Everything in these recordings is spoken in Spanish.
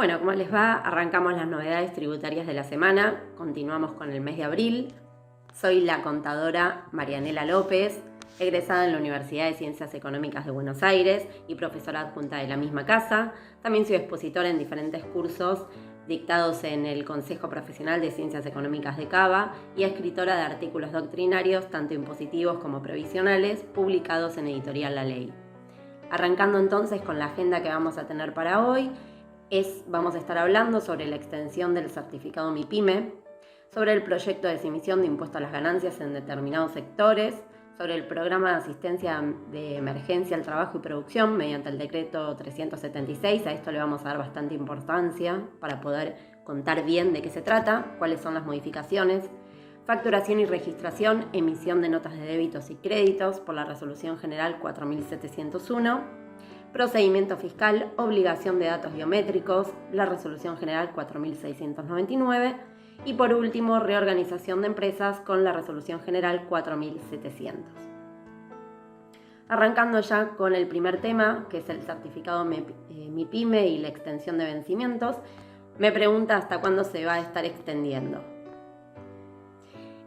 Bueno, ¿cómo les va? Arrancamos las novedades tributarias de la semana, continuamos con el mes de abril. Soy la contadora Marianela López, egresada en la Universidad de Ciencias Económicas de Buenos Aires y profesora adjunta de la misma casa. También soy expositora en diferentes cursos dictados en el Consejo Profesional de Ciencias Económicas de Cava y escritora de artículos doctrinarios, tanto impositivos como previsionales, publicados en Editorial La Ley. Arrancando entonces con la agenda que vamos a tener para hoy, vamos a estar hablando sobre la extensión del certificado MIPYME, sobre el proyecto de exhibición de impuesto a las ganancias en determinados sectores, sobre el programa de asistencia de emergencia al trabajo y producción mediante el decreto 376. A esto le vamos a dar bastante importancia para poder contar bien de qué se trata, cuáles son las modificaciones, facturación y registración, emisión de notas de débitos y créditos por la Resolución General 4701, procedimiento fiscal, obligación de datos biométricos, la Resolución General 4699 y por último, reorganización de empresas con la Resolución General 4700. Arrancando ya con el primer tema, que es el certificado MIPYME y la extensión de vencimientos, me pregunta hasta cuándo se va a estar extendiendo.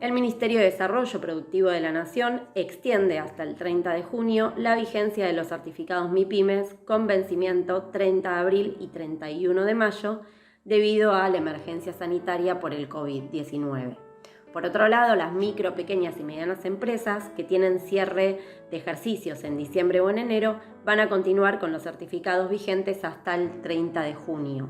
El Ministerio de Desarrollo Productivo de la Nación extiende hasta el 30 de junio la vigencia de los certificados MIPYMES con vencimiento 30 de abril y 31 de mayo debido a la emergencia sanitaria por el COVID-19. Por otro lado, las micro, pequeñas y medianas empresas que tienen cierre de ejercicios en diciembre o en enero van a continuar con los certificados vigentes hasta el 30 de junio.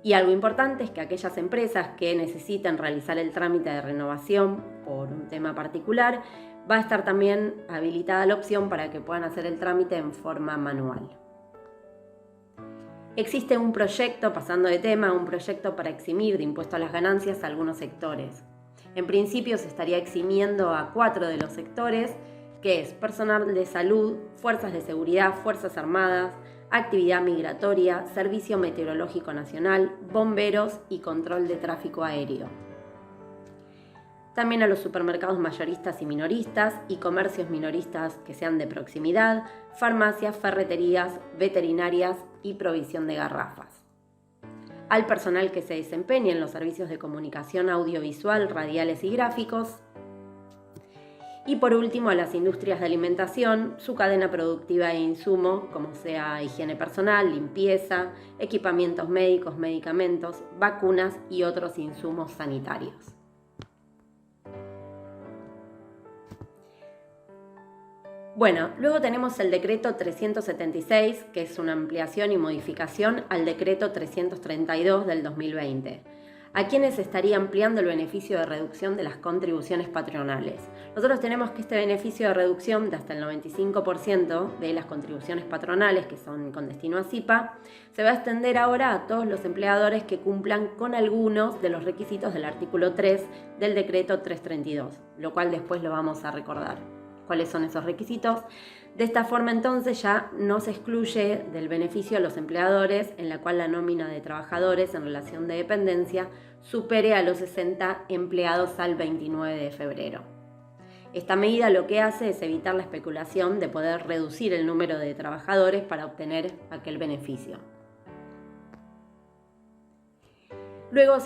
Y algo importante es que aquellas empresas que necesiten realizar el trámite de renovación por un tema particular, va a estar también habilitada la opción para que puedan hacer el trámite en forma manual. Existe un proyecto, pasando de tema, un proyecto para eximir de impuesto a las ganancias a algunos sectores. En principio se estaría eximiendo a 4 de los sectores, que es personal de salud, fuerzas de seguridad, fuerzas armadas, actividad migratoria, Servicio Meteorológico Nacional, bomberos y control de tráfico aéreo. También a los supermercados mayoristas y minoristas y comercios minoristas que sean de proximidad, farmacias, ferreterías, veterinarias y provisión de garrafas. Al personal que se desempeñe en los servicios de comunicación audiovisual, radiales y gráficos. Y por último, a las industrias de alimentación, su cadena productiva e insumo, como sea higiene personal, limpieza, equipamientos médicos, medicamentos, vacunas y otros insumos sanitarios. Bueno, luego tenemos el decreto 376, que es una ampliación y modificación al decreto 332 del 2020. ¿A quiénes estaría ampliando el beneficio de reducción de las contribuciones patronales? Nosotros tenemos que este beneficio de reducción de hasta el 95% de las contribuciones patronales, que son con destino a CIPA, se va a extender ahora a todos los empleadores que cumplan con algunos de los requisitos del artículo 3 del decreto 332, lo cual después lo vamos a recordar. ¿Cuáles son esos requisitos? De esta forma entonces ya no se excluye del beneficio a los empleadores en la cual la nómina de trabajadores en relación de dependencia supere a los 60 empleados al 29 de febrero. Esta medida lo que hace es evitar la especulación de poder reducir el número de trabajadores para obtener aquel beneficio. Luego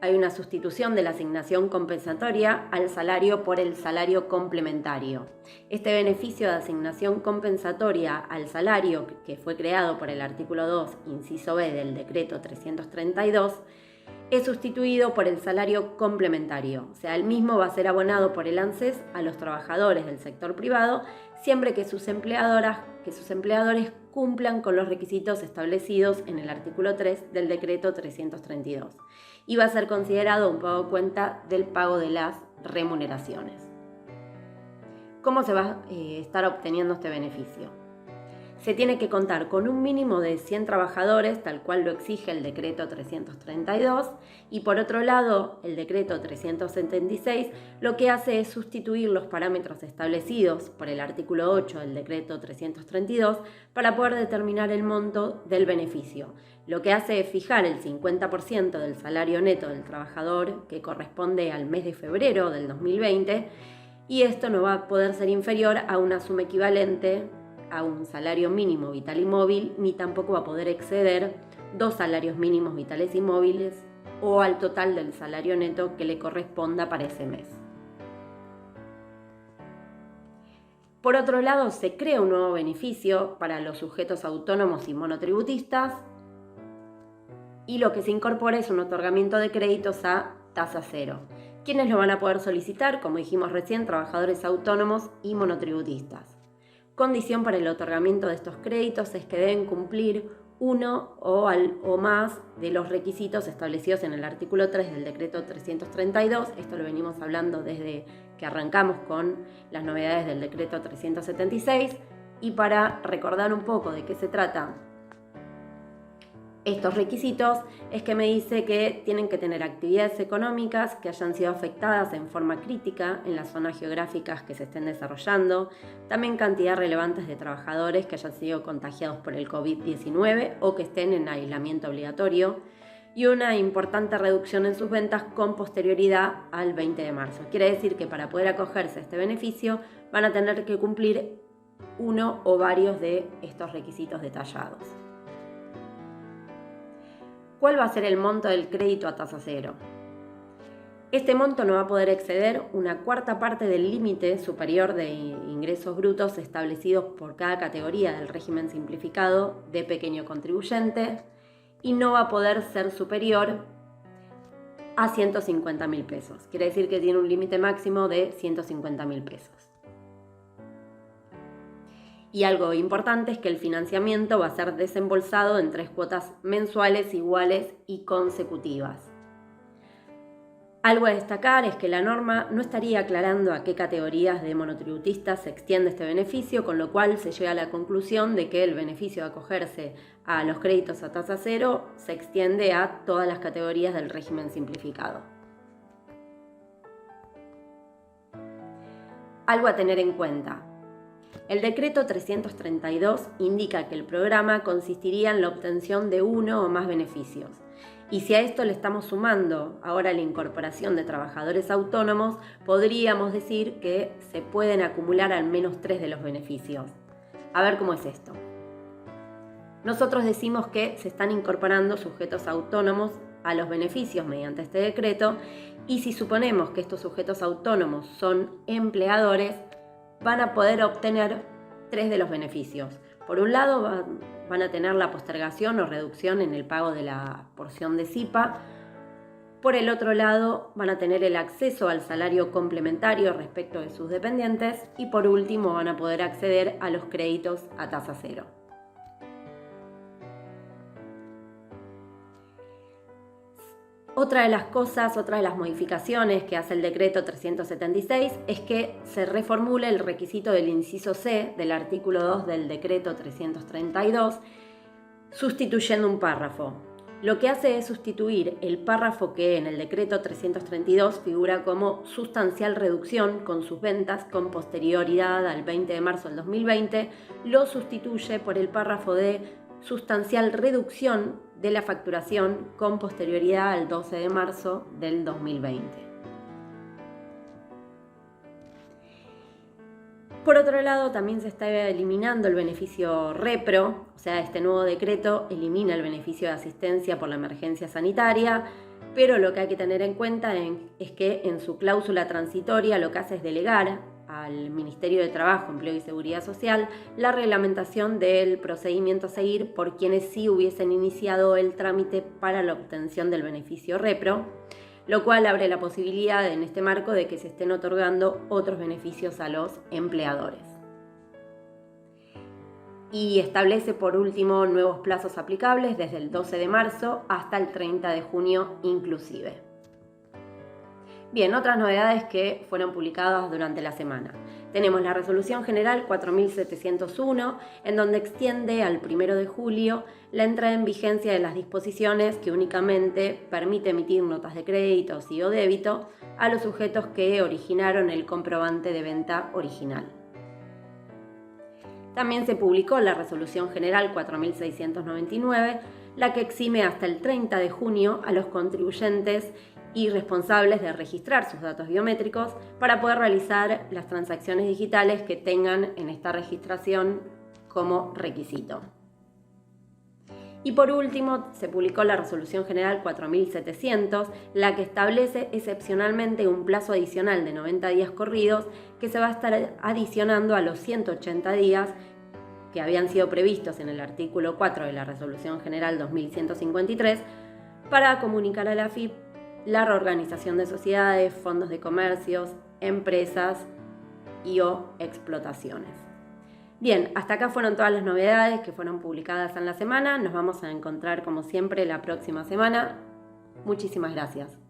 hay una sustitución de la asignación compensatoria al salario por el salario complementario. Este beneficio de asignación compensatoria al salario, que fue creado por el artículo 2, inciso B del decreto 332, es sustituido por el salario complementario. O sea, el mismo va a ser abonado por el ANSES a los trabajadores del sector privado, siempre que sus empleadores cumplan con los requisitos establecidos en el artículo 3 del decreto 332. Y va a ser considerado un pago cuenta del pago de las remuneraciones. ¿Cómo se va a estar obteniendo este beneficio? Se tiene que contar con un mínimo de 100 trabajadores, tal cual lo exige el decreto 332, y por otro lado, el decreto 376 lo que hace es sustituir los parámetros establecidos por el artículo 8 del decreto 332 para poder determinar el monto del beneficio. Lo que hace es fijar el 50% del salario neto del trabajador, que corresponde al mes de febrero del 2020, y esto no va a poder ser inferior a una suma equivalente a un salario mínimo vital y móvil, ni tampoco va a poder exceder 2 salarios mínimos vitales y móviles o al total del salario neto que le corresponda para ese mes. Por otro lado, se crea un nuevo beneficio para los sujetos autónomos y monotributistas, y lo que se incorpora es un otorgamiento de créditos a tasa cero. ¿Quiénes lo van a poder solicitar? Como dijimos recién, trabajadores autónomos y monotributistas. Condición para el otorgamiento de estos créditos es que deben cumplir uno o más de los requisitos establecidos en el artículo 3 del decreto 332. Esto lo venimos hablando desde que arrancamos con las novedades del decreto 376. Y para recordar un poco de qué se trata estos requisitos, es que me dice que tienen que tener actividades económicas que hayan sido afectadas en forma crítica en las zonas geográficas que se estén desarrollando, también cantidad relevantes de trabajadores que hayan sido contagiados por el COVID-19 o que estén en aislamiento obligatorio, y una importante reducción en sus ventas con posterioridad al 20 de marzo. Quiere decir que para poder acogerse a este beneficio van a tener que cumplir uno o varios de estos requisitos detallados. ¿Cuál va a ser el monto del crédito a tasa cero? Este monto no va a poder exceder una cuarta parte del límite superior de ingresos brutos establecidos por cada categoría del régimen simplificado de pequeño contribuyente y no va a poder ser superior a 150.000 pesos. Quiere decir que tiene un límite máximo de 150.000 pesos. Y algo importante es que el financiamiento va a ser desembolsado en 3 cuotas mensuales iguales y consecutivas. Algo a destacar es que la norma no estaría aclarando a qué categorías de monotributistas se extiende este beneficio, con lo cual se llega a la conclusión de que el beneficio de acogerse a los créditos a tasa cero se extiende a todas las categorías del régimen simplificado. Algo a tener en cuenta. El decreto 332 indica que el programa consistiría en la obtención de uno o más beneficios. Y si a esto le estamos sumando ahora la incorporación de trabajadores autónomos, podríamos decir que se pueden acumular al menos 3 de los beneficios. A ver cómo es esto. Nosotros decimos que se están incorporando sujetos autónomos a los beneficios mediante este decreto, y si suponemos que estos sujetos autónomos son empleadores, van a poder obtener 3 de los beneficios. Por un lado, van a tener la postergación o reducción en el pago de la porción de SIPA. Por el otro lado, van a tener el acceso al salario complementario respecto de sus dependientes. Y por último, van a poder acceder a los créditos a tasa cero. Otra de las modificaciones que hace el decreto 376 es que se reformula el requisito del inciso C del artículo 2 del decreto 332, sustituyendo un párrafo. Lo que hace es sustituir el párrafo que en el decreto 332 figura como sustancial reducción con sus ventas con posterioridad al 20 de marzo del 2020, lo sustituye por el párrafo de sustancial reducción de la facturación con posterioridad al 12 de marzo del 2020. Por otro lado, también se está eliminando el beneficio repro, o sea, este nuevo decreto elimina el beneficio de asistencia por la emergencia sanitaria, pero lo que hay que tener en cuenta es que en su cláusula transitoria lo que hace es delegar al Ministerio de Trabajo, Empleo y Seguridad Social la reglamentación del procedimiento a seguir por quienes sí hubiesen iniciado el trámite para la obtención del beneficio repro, lo cual abre la posibilidad en este marco de que se estén otorgando otros beneficios a los empleadores. Y establece por último nuevos plazos aplicables desde el 12 de marzo hasta el 30 de junio inclusive. Bien, otras novedades que fueron publicadas durante la semana. Tenemos la Resolución General 4701, en donde extiende al 1 de julio la entrada en vigencia de las disposiciones que únicamente permite emitir notas de créditos y o débito a los sujetos que originaron el comprobante de venta original. También se publicó la Resolución General 4699, la que exime hasta el 30 de junio a los contribuyentes y responsables de registrar sus datos biométricos para poder realizar las transacciones digitales que tengan en esta registración como requisito. Y por último, se publicó la Resolución General 4700, la que establece excepcionalmente un plazo adicional de 90 días corridos que se va a estar adicionando a los 180 días que habían sido previstos en el artículo 4 de la Resolución General 2153 para comunicar a la AFIP la reorganización de sociedades, fondos de comercios, empresas o explotaciones. Bien, hasta acá fueron todas las novedades que fueron publicadas en la semana. Nos vamos a encontrar como siempre la próxima semana. Muchísimas gracias.